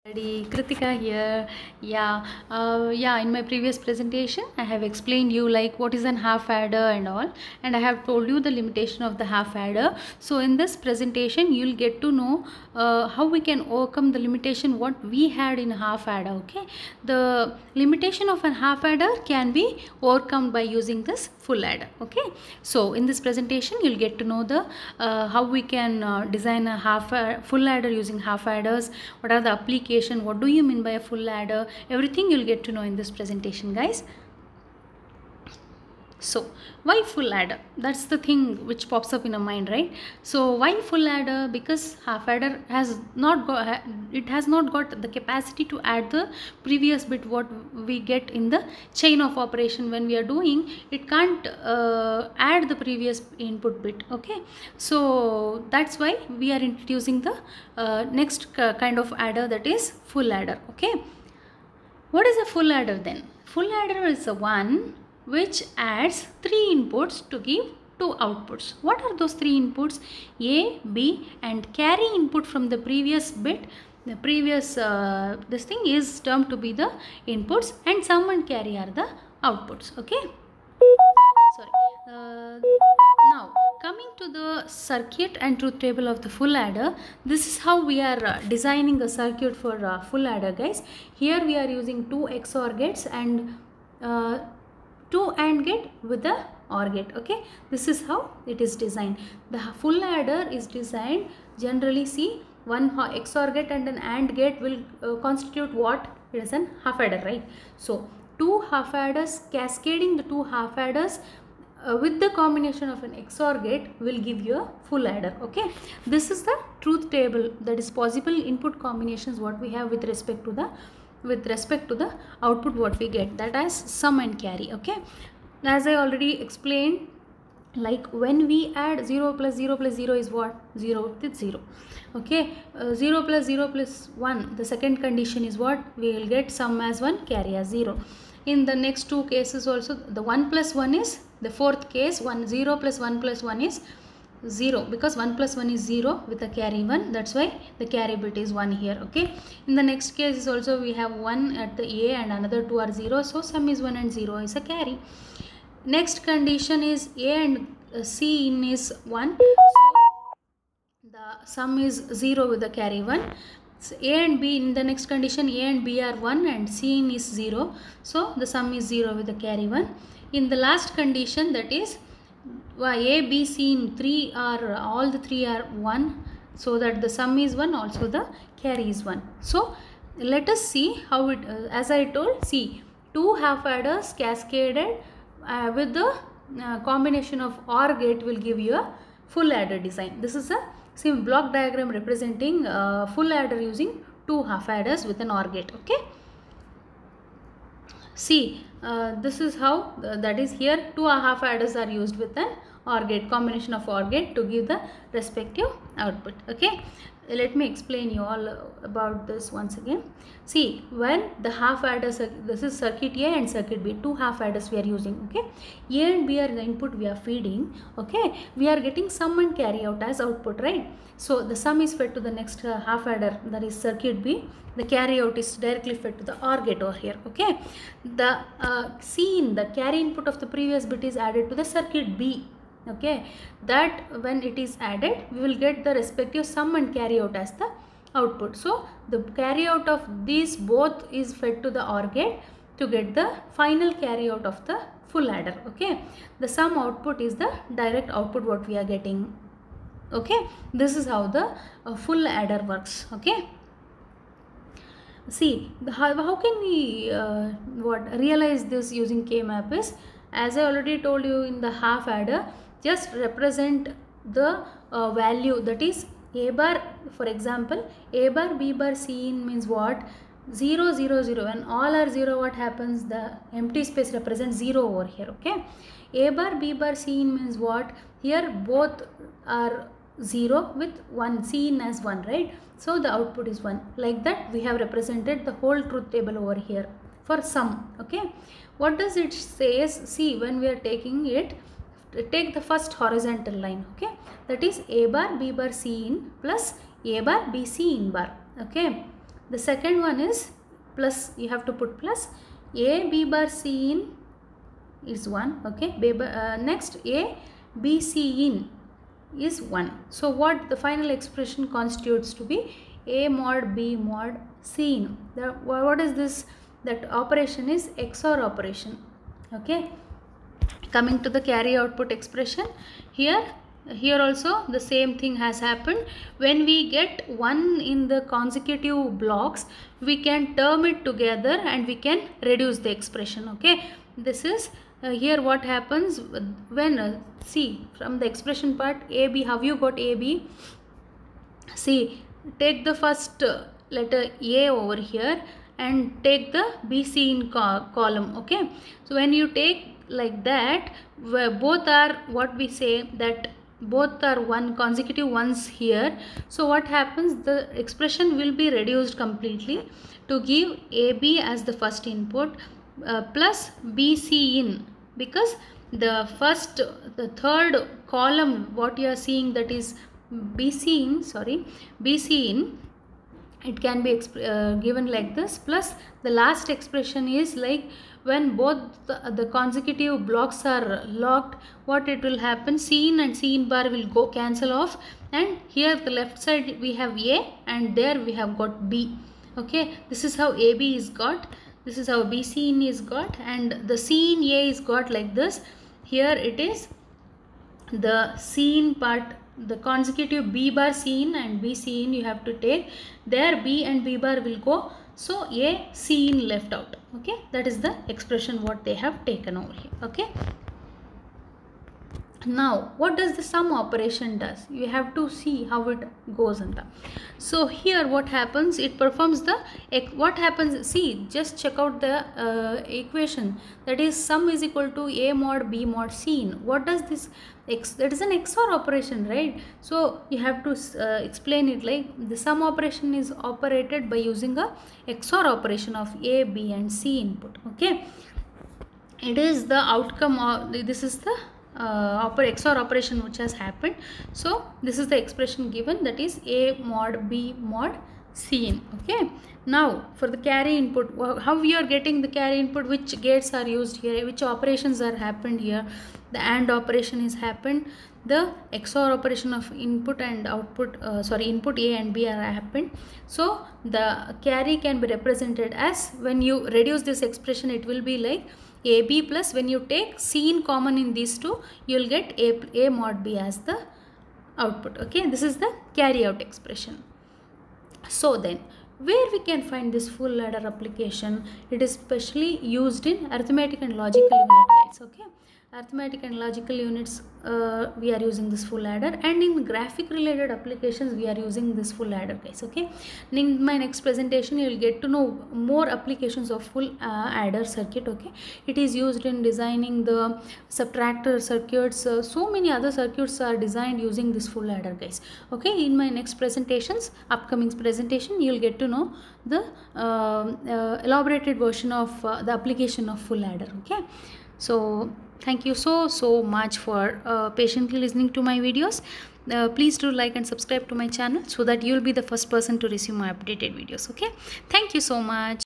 Kritika here. In my previous presentation, I have explained you like what is an half adder and all, and I have told you the limitation of the half adder. So in this presentation, you'll get to know how we can overcome the limitation what we had in half adder. Okay, the limitation of an half adder can be overcome by using this full adder. Okay, so in this presentation, you'll get to know the how we can design a full adder using half adders. What are the applications? What do you mean by a full adder? Everything you'll get to know in this presentation, guys. So why full adder? That's the thing which pops up in our mind, right? So why full adder? Because half adder has not got the capacity to add the previous bit what we get in the chain of operation. When we are doing, it can't add the previous input bit. Okay, so that's why we are introducing the next kind of adder, that is full adder. Okay, what is a full adder then? Full adder is the one which adds 3 inputs to give 2 outputs. What are those 3 inputs? A, B and carry input from the previous bit. The previous this thing is termed to be the inputs, and sum and carry are the outputs. Okay. Sorry. Now coming to the circuit and truth table of the full adder, this is how we are designing a circuit for full adder, guys. Here we are using 2 XOR gates and 2 AND gate with the OR gate. Okay, this is how it is designed. The full adder is designed generally. See, one XOR gate and an AND gate will constitute what? It is an half adder, right? So 2 half adders, cascading the 2 half adders with the combination of an XOR gate will give you a full adder. Okay, this is the truth table, that is possible input combinations what we have with respect to the output what we get, that as sum and carry. Okay, as I already explained, like when we add 0 plus 0 plus 0 is what? 0 with 0. Okay, 0 plus 0 plus 1, the second condition is what? We will get sum as 1, carry as 0. In the next 2 cases also, the 1 plus 1 is the fourth case. 0 plus 1 plus 1 is 0, because 1 plus 1 is 0 with a carry 1, that's why the carry bit is 1 here. Okay, in the next case is also we have 1 at the A and another 2 are 0, so sum is 1 and 0 is a carry. Next condition is A and C in is 1, so the sum is 0 with the carry 1. So A and B, in the next condition A and B are 1 and C in is 0, so the sum is 0 with the carry 1. In the last condition, that is A, B, C in 3 are, all the 3 are 1, so that the sum is 1, also the carry is 1. So let us see how it, as I told, see, 2 half adders cascaded with the combination of OR gate will give you a full adder design. This is a same block diagram representing full adder using 2 half adders with an OR gate. Okay, see, this is how that is here 2 half adders are used with an OR gate, combination of OR gate to give the respective output. Okay, let me explain you all about this once again. See, when the half adders, this is circuit A and circuit B, 2 half adders we are using. Okay, A and B are the input we are feeding. Okay, we are getting sum and carry out as output, right? So the sum is fed to the next half adder, that is circuit B. The carry out is directly fed to the OR gate over here. Okay, the C in the carry input of the previous bit is added to the circuit B. Okay, that when it is added, we will get the respective sum and carry out as the output. So the carry out of these both is fed to the OR gate to get the final carry out of the full adder. Okay, the sum output is the direct output what we are getting. Okay, this is how the full adder works. Okay, see, how can we realize this using K-map is, as I already told you, in the half adder, just represent the value, that is A bar. For example, A bar, B bar, C in means what? 0, 0, 0. When all are 0, what happens? The empty space represents 0 over here. Okay, A bar, B bar, C in means what? Here both are 0 with 1, C in as 1, right? So the output is 1. Like that we have represented the whole truth table over here for sum. Okay, what does it say? See, when we are taking it, take the first horizontal line. Okay, that is A bar, B bar, C in plus A bar, B, C in bar. Okay, The second one is plus, you have to put plus. A B bar C in is 1. Okay, next A B C in is 1. So what the final expression constitutes to be A mod B mod C in. What is this? That operation is XOR operation. Okay, coming to the carry output expression, here also the same thing has happened. When we get 1 in the consecutive blocks, we can term it together and we can reduce the expression. Okay, this is here what happens when see from the expression part, AB, how you got AB? See, take the first letter A over here and take the BC in column. Okay, so when you take like that, where both are, what we say, that both are one consecutive ones here, so what happens, the expression will be reduced completely to give AB as the first input plus BC in, because the third column what you are seeing, that is BC in, it can be given like this, plus the last expression is like when both the consecutive blocks are locked, what it will happen, C in and C in bar will go cancel off, and here the left side we have A and there we have got B. Okay, this is how AB is got, this is how BC in is got, and the C in A is got like this. Here it is the C in part, the consecutive B bar C in and B C in you have to take, there B and B bar will go, so A C in left out. Okay, that is the expression what they have taken over here. Okay, now what does the sum operation does? You have to see how it goes in the. So here what happens, it performs the, what happens, see, just check out the equation, that is sum is equal to A mod B mod C in. What does this that is an XOR operation, right? So you have to explain it like the sum operation is operated by using a XOR operation of A, B and C input. Okay, it is the outcome of, this is the XOR operation which has happened. So this is the expression given, that is A mod B mod C in. Okay, now for the carry input, how we are getting the carry input, which gates are used here, which operations are happened here. The AND operation is happened, the XOR operation of input and output, input A and B are happened. So the carry can be represented as, when you reduce this expression, it will be like AB plus, when you take C in common in these two, you will get A mod B as the output. Okay, this is the carry out expression. So then, where we can find this full ladder application? It is specially used in arithmetic and logical unit guides. Okay, arithmetic and logical units we are using this full adder, and in graphic related applications we are using this full adder, guys. Okay, in my next presentation you will get to know more applications of full adder circuit. Okay, it is used in designing the subtractor circuits, so many other circuits are designed using this full adder, guys. Okay, in my next presentations, upcoming presentation, you will get to know the elaborated version of the application of full adder. Okay, so thank you so much for patiently listening to my videos. Please do like and subscribe to my channel so that you will be the first person to receive my updated videos. Okay, thank you so much.